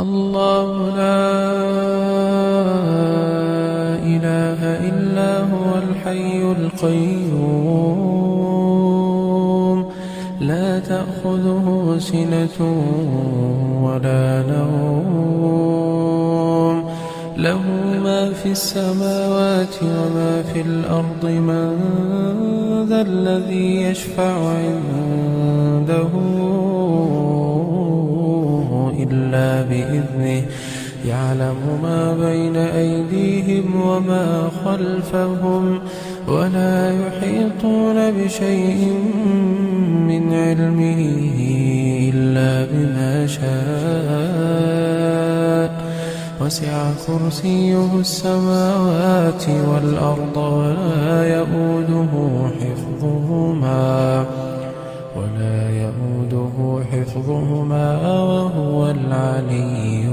الله لا إله إلا هو الحي القيوم لا تأخذه سنة ولا نوم له ما في السماوات وما في الأرض من ذا الذي يشفع عنده إلا بإذنه يعلم ما بين أيديهم وما خلفهم ولا يحيطون بشيء من علمه إلا بما شاء وسع كرسيه السماوات والأرض ولا يؤوده حفظهما وهو العلي